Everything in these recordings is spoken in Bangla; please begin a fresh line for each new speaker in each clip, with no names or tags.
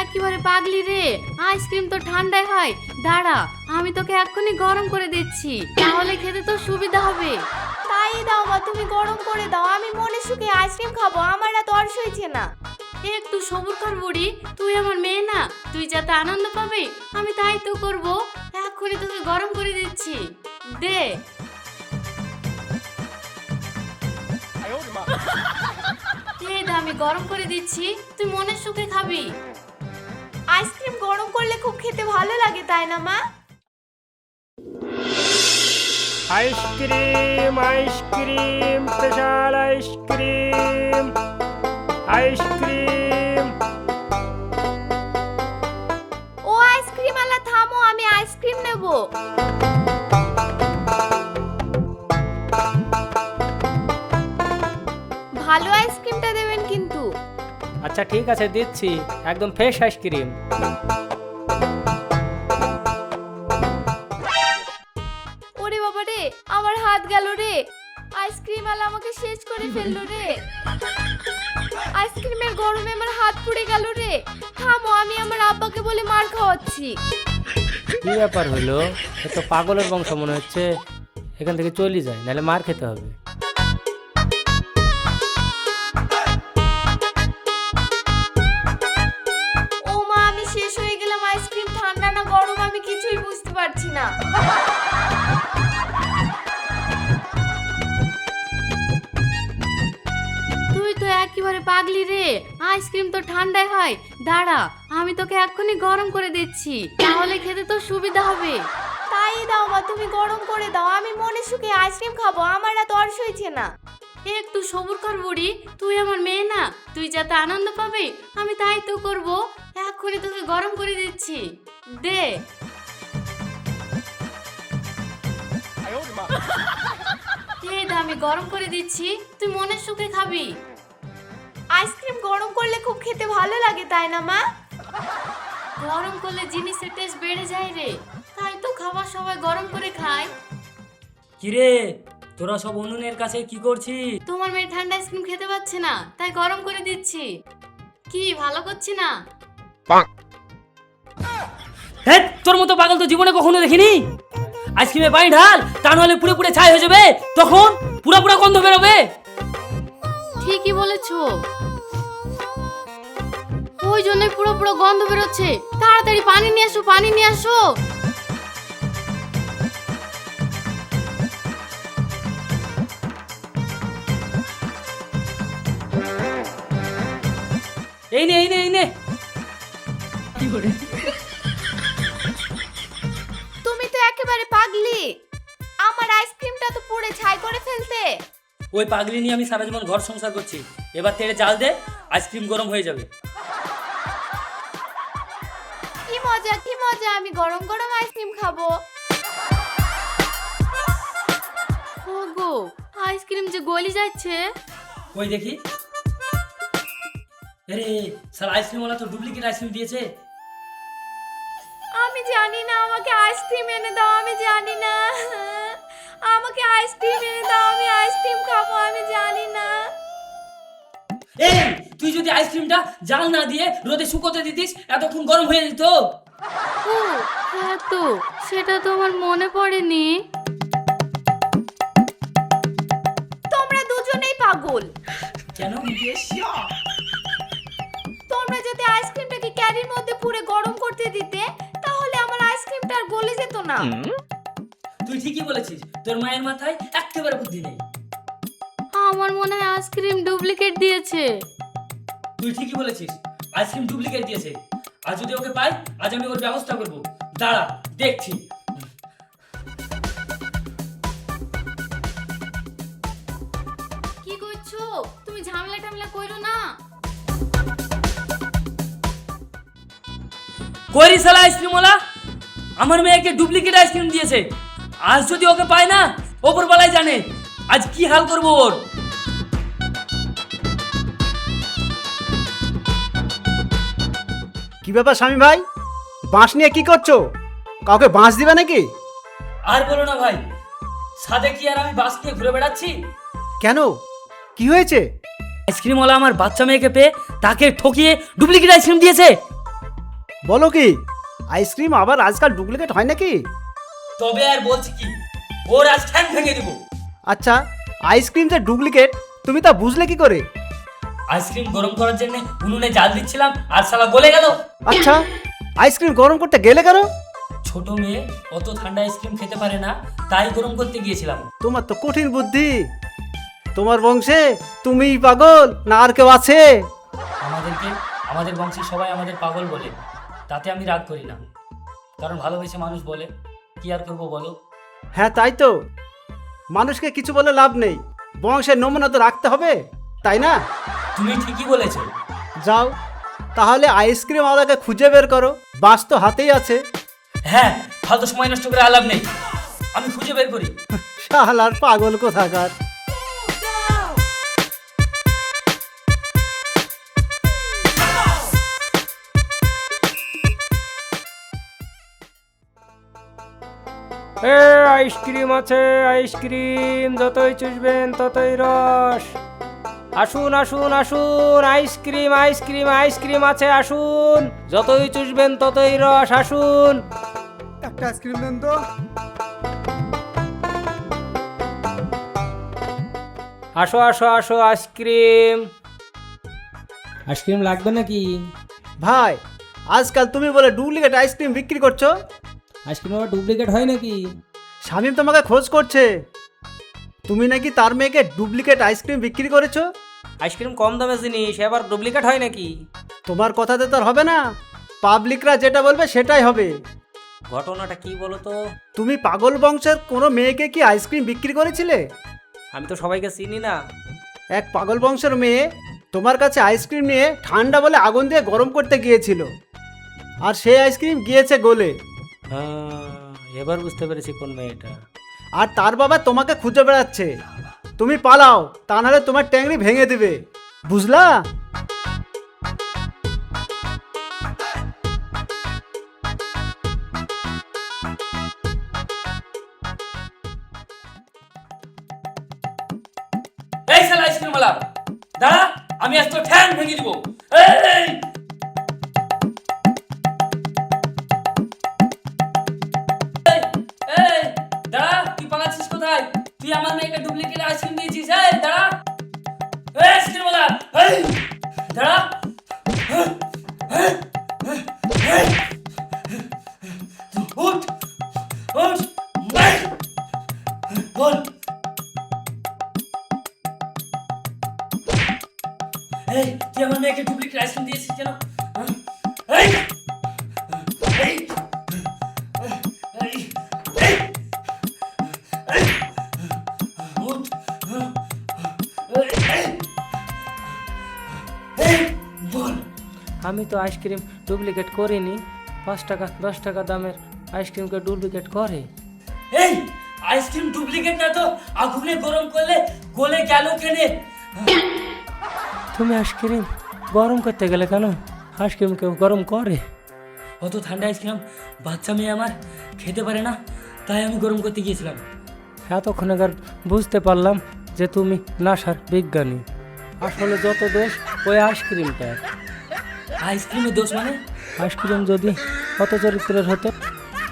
একেবারে পাগলি রে, আইসক্রিম তো ঠান্ডায় হয়। দাঁড়া, আমি তোকে এক্ষুনি গরম করে দিচ্ছি, তাহলে খেতে তো সুবিধা হবে।
তাই দাও মা, তুমি গরম করে দাও, আমি মনে সুখে আইসক্রিম খাবো, আমার আর তর্স হয়েছে না।
একটু সবুর কর বুড়ি, তুই আমার মেয়ে না, তুই যাতে আনন্দ পাবি আমি তাই তো করব। এক্ষুনি তোকে গরম করে দিচ্ছি, দে। এই দে, আমি গরম করে দিচ্ছি, তুই মনের সুখে খাবি।
আইসক্রিম গরম করলে খুব খেতে ভালো লাগে, তাই না মা?
Ice cream ice cream special ice cream ice cream
ও আইসক্রিম আলা থামো, আমি আইসক্রিম নেব। ভালো আইসক্রিমটা দেবেন কিন্তু।
अच्छा ठीक আছে দিচ্ছি একদম ফ্রেশ আইসক্রিম
ওরে বাবা রে, আমার হাত গেল রে, আইসক্রিম আলা আমাকে শেষ করে ফেললো রে। আইসক্রিমের গরমে আমার হাত পুড়ে গেল রে। থামো, আমি আমার আব্বাকে বলে মার খাওয়াচ্ছি।
কি ব্যাপার হলো, এ তো পাগলের বংশ মনে হচ্ছে, এখান থেকে চলে যায় নাহলে মার খেতে হবে।
ও মা, আমি শেষ হয়ে গেলাম, আইসক্রিম ঠান্ডা না গরম আমি কিছুই বুঝতে পারছি না।
তুই তো একেবারে পাগলি রে, আইসক্রিম তো ঠান্ডায় হয়। দাঁড়া, আমি তোকে এক্ষুনি গরম করে দিচ্ছি, তাহলে খেতে তো সুবিধা হবে।
তাই দাও মা, তুমি গরম করে দাও, আমি মনে সুখে আইসক্রিম খাবো, আমার আর তর্স হয়েছে না।
একটু সবুর কর বুড়ি, তুই আমার মেয়ে না, তুই যাতে আনন্দ পাবি আমি তাই তো করব। এক্ষুনি তোকে গরম করে দিচ্ছি, দে। এই দে, আমি গরম করে দিচ্ছি, তুই মনের সুখে খাবি।
আইসক্রিম গরম করলে খুব খেতে ভালো লাগে, তাই না মা?
গরম করলে জিনিসের টেস্ট বেড়ে যায় রে, তাই তো খাবার সবাই গরম করে খায়।
কিরে তোরা সব উনুনের কাছে কি করছিস?
তোমার মেয়ে ঠান্ডা আইসক্রিম খেতে পাচ্ছে না, তাই গরম করে দিচ্ছি। কি ভালো করছি না?
হ্যাঁ, তোর মতো পাগল তো জীবনে কখনো দেখিনি। আইসক্রিমে পানি ঢাল, তা নাহলে পুড়ে পুড়ে ছাই হয়ে যাবে, তখন পুরা পুরা গন্ধ বেরোবে।
ঠিকই বলেছো, ওই জন্যই পুরো পুরো গন্ধ বেরোচ্ছে। তাড়াতাড়ি পানি নিয়ে আসো, পানি নিয়ে আসো।
এই নে এই নে এই নে।
তুমি তো একেবারে পাগলি, আমার আইসক্রিমটা তো পুড়ে ছাই করে ফেলতে।
ওই পাগলি নিয়ে আমি সারা জীবন ঘর সংসার করছি, এবার তেড়ে জাল দে, আইসক্রিম গরম হয়ে যাবে।
কি মজা কি মজা, আমি গরম গরম আইসক্রিম খাবো।
ওগো, আইসক্রিম যে গলি যাচ্ছে।
কই দেখি। আরে সারা আইসক্রিম ওলা তো ডুপ্লিকেট আইসক্রিম দিয়েছে।
আমি জানি না, আমাকে আইসক্রিম এনে দাও, আমি জানি না। আমাকে আইসক্রিম এনে দাও, আমি আইসক্রিম খাবো, আমি জানি না।
এই তুই যদি আইসক্রিমটা জাল না দিয়ে রোদে শুকোতে দিতিস, এতক্ষণ গরম হয়ে যেত।
ও হ্যাঁ, তো সেটা তো আমার মনে পড়েনি।
তোমরা দুজনেই পাগল।
কেন?
তোমরা যদি আইসক্রিমটাকে ক্যারির মধ্যে পুরে গরম করতে দিতে, তাহলে আমার আইসক্রিমটা আর গলে যেত না।
তুই ঠিকই বলেছিস, তোর মায়ের মাথায় একেবারে বুদ্ধি নেই।
আমার মনে হয় আইসক্রিম ডুপ্লিকেট দিয়েছে।
তুই ঠিকই বলেছিস, আইসক্রিম ডুপ্লিকেট দিয়েছে। আর যদি ওকে পাই, আজ আমি ওর ব্যবস্থা করব। দাঁড়া দেখছি।
কি করছো তুমি? ঝামেলা টামলা করো না।
কইরি সালা আইসক্রিম ওলা, আমার মেয়েকে ডুপ্লিকেট আইসক্রিম দিয়েছে। আজ যদি ওকে পাই না, ওপরবেলায় জানে আজ কি হাল করব ওর।
কি ব্যাপার স্বামী ভাই, বাঁশ নিয়ে কি করছো? কাউকে বাঁশ দিবে নাকি?
আর বলো না ভাই, সাদে কি আর আমি বাস নিয়ে ঘুরে বেড়াচ্ছি?
কেন, কি হয়েছে?
আইসক্রিমওয়ালা আমার বাচ্চা মেয়েকে পেয়ে তাকে ঠকিয়ে ডুপ্লিকেট আইসক্রিম দিয়েছে।
বলো কি আইসক্রিম আবার আজকাল ডুপ্লিকেট হয় নাকি?
তবে আর বলছি কি, ওর আজ ঠ্যাং ভেঙে দিব।
আচ্ছা, আইসক্রিম যে ডুপ্লিকেট তুমি তা বুঝলে কি করে?
আইসক্রিম গরম করার জন্য উনুনে জাল দিচ্ছিলাম আর শালা গলে গেল।
আচ্ছা, আইসক্রিম গরম করতে গেলে কেন?
ছোট মেয়ে অত ঠান্ডা আইসক্রিম খেতে পারে না, তাই গরম করতে গিয়েছিলাম।
তোমার তো কঠিন বুদ্ধি। তোমার বংশে তুমিই পাগল না আর কেউ আছে?
আমাদের বংশী সবাই আমাদের পাগল বলে, তাতে আমি রাগ করি না, কারণ ভালোবেসে মানুষ বলে, কি আর করবো বলো।
হ্যাঁ তাই তো, মানুষকে কিছু বলে লাভ নেই, বংশের নমুনা তো রাখতে হবে, তাই না?
তুমি ঠিকই বলেছো।
যাও তাহলে আইসক্রিম আলাদাকে খুঁজে বের করো, বাস তো হাতেই আছে।
হ্যাঁ, ফালতু সময় নষ্ট করে আলাপ নেই, আমি খুঁজে বের করি।
শালার পাগল কোথাকার।
এ আইসক্রিম আছে, আইসক্রিম যতই চুষবেন ততই রস। আসুন আসুন আসুন, আইসক্রিম আইসক্রিম আইসক্রিম আছে, আসুন যতই চুষবেন ততই রস, আসুন।
একটা আইসক্রিম দেন তো।
আসো আসো আসো, আইসক্রিম আইসক্রিম লাগবে নাকি?
ভাই, আজকাল তুমি বলে ডুপ্লিকেট আইসক্রিম বিক্রি করছো?
আইসক্রিম আবার ডুপ্লিকেট হয় নাকি?
শামীম তোমাকে খোঁজ করছে, তুমি নাকি তার মেয়েকে ডুপ্লিকেট আইসক্রিম বিক্রি করেছো।
আইসক্রিম কম দামের জিনিস, এবার ডুপ্লিকেট হয় নাকি?
তোমার কথাতে তো আর হবে না, পাবলিকরা যেটা বলবে সেটাই হবে।
ঘটনাটা কি বলো তো?
তুমি পাগল বংশের কোনো মেয়েকে কি আইসক্রিম বিক্রি করেছিলে?
আমি তো সবাইকে চিনি না।
এক পাগল বংশের মেয়ে তোমার কাছে আইসক্রিম নিয়ে ঠান্ডা বলে আগুন দিয়ে গরম করতে গিয়েছিল, আর সেই আইসক্রিম গিয়েছে গলে।
এবার বুঝতে পেরেছি কোন মেয়েটা।
আর তার বাবা তোমাকে খুঁজে বেড়াচ্ছে, তুমি পালাও, তা নাহলে তোমার ট্যাংরি ভেঙে দিবে, বুঝলা?
এই শালা আইসক্রিম वाला, দাঁড়া, আমি আজ তো ঠ্যাং ভেঙে দিব। এই এই দাঁড়া, তুই পালাচ্ছিস কোথায়? তুই আমার মেয়েকে ডুপ্লিকেট আইসক্রিম দিয়েছিস। এই দাঁড়া, এই আইসক্রিম वाला, এই দাঁড়া। উঠ উঠ, বল। এই তুই আমার মেয়েকে ডুপ্লিকেট আইসক্রিম দিয়েছিস কেন? এই এই এই এই এই উঠ, এই বল।
আমি তো আইসক্রিম ডুপ্লিকেট করিনি। 5 টাকা 10 টাকা দামের আইসক্রিমকে ডুপ্লিকেট করে।
এই আইসক্রিম ডুপ্লিকেট না তো আগুনে গরম করলে গলে গেল কেনে?
তুমি আইসক্রিম গরম করতে গেলে কেন? আইসক্রিম কেউ গরম করে?
অত ঠান্ডা আইসক্রিম বাচ্চা মেয়ে আমার খেতে পারে না, তাই আমি গরম করতে গিয়েছিলাম।
এতক্ষণ আগে বুঝতে পারলাম যে তুমি নাসার বিজ্ঞানী। আসলে যত দোষ ওই আইসক্রিমটার।
আইসক্রিমের দোষ মানে?
আইসক্রিম যদি অত চরিত্রের হতো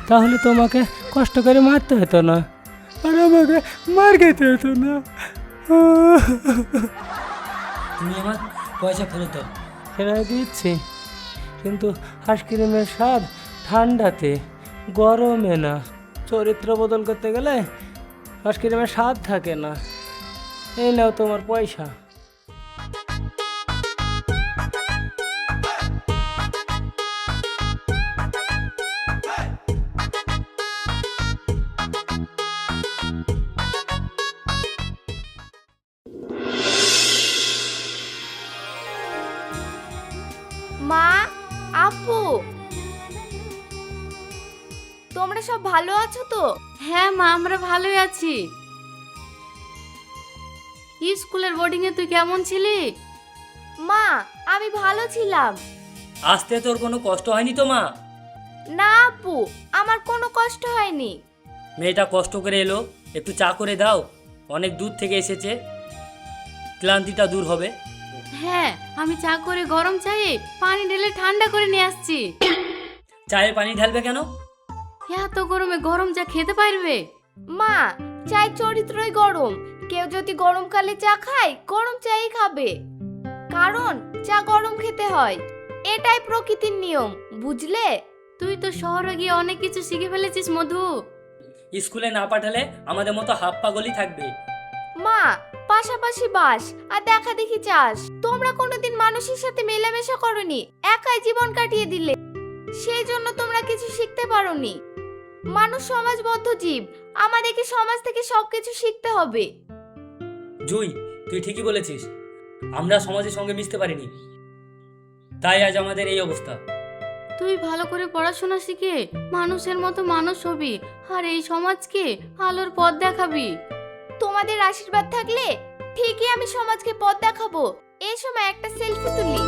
তাহলে তোমাকে কষ্ট করে মারতে হতো না, আর আমাকে মার খেতে হতো না।
তুমি আমার পয়সা ফেরত দাও।
ফেরাই দিচ্ছি, কিন্তু আইসক্রিমের স্বাদ ঠান্ডাতে, গরমে না। চরিত্র বদল করতে গেলে আইসক্রিমের স্বাদ থাকে না। এই নাও তোমার পয়সা।
মা, আপু, তোমরা সব ভালো আছো তো?
হ্যাঁ মা, আমরা ভালোই আছি। স্কুলের বোর্ডিংয়ে তুই কেমন ছিলি?
মা, আমি ভালো ছিলাম।
আসতে তোর কোনো কষ্ট হয়নি তো মা?
না আপু, আমার কোনো কষ্ট হয়নি।
মেয়েটা কষ্ট করে এলো, একটু চা করে দাও, অনেক দূর থেকে এসেছে, ক্লান্তিটা দূর হবে।
হ্যাঁ, আমি চা করে গরম চায়ে পানি ঢেলে ঠান্ডা করে নিয়ে আসছি।
চায়ে পানি ঢালবে কেন?
এত গরমে গরম চা খেতে পারবে?
মা, চায়ের চরিত্রই গরম। কেউ যদি গরমকালে চা খায়, গরম চাই খাবে। কারণ চা গরম খেতে হয়, এটাই প্রকৃতির নিয়ম, বুঝলে?
তুই তো শহরে গিয়ে অনেক কিছু শিখে ফেলেছিস মধু।
স্কুলে না পাঠালে আমাদের মতো হাফ পাগলই থাকবে।
মা, পাশাপাশি বাস আর দেখা দেখি চাস। তোমরা কোনোদিন মানুষের সাথে মেলামেশা করনি, একাই জীবন কাটিয়ে দিলে। সেই জন্য তোমরা কিছু শিখতে পারোনি। মানুষ সমাজবদ্ধ জীব, আমাদেরকে সমাজ থেকে সবকিছু শিখতে হবে।
জুই, তুই ঠিকই বলেছিস। আমরা সমাজের সঙ্গে মিশতে পারিনি, তাই আজ আমাদের এই অবস্থা।
তুই ভালো করে পড়াশোনা শিখে মানুষের মতো মানুষ হবি, আর এই সমাজকে আলোর পথ দেখাবি।
তোমাদের আশীর্বাদ থাকলে ঠিকই আমি সমাজকে পথ দেখাবো। এই সময় একটা সেলফি তুলি।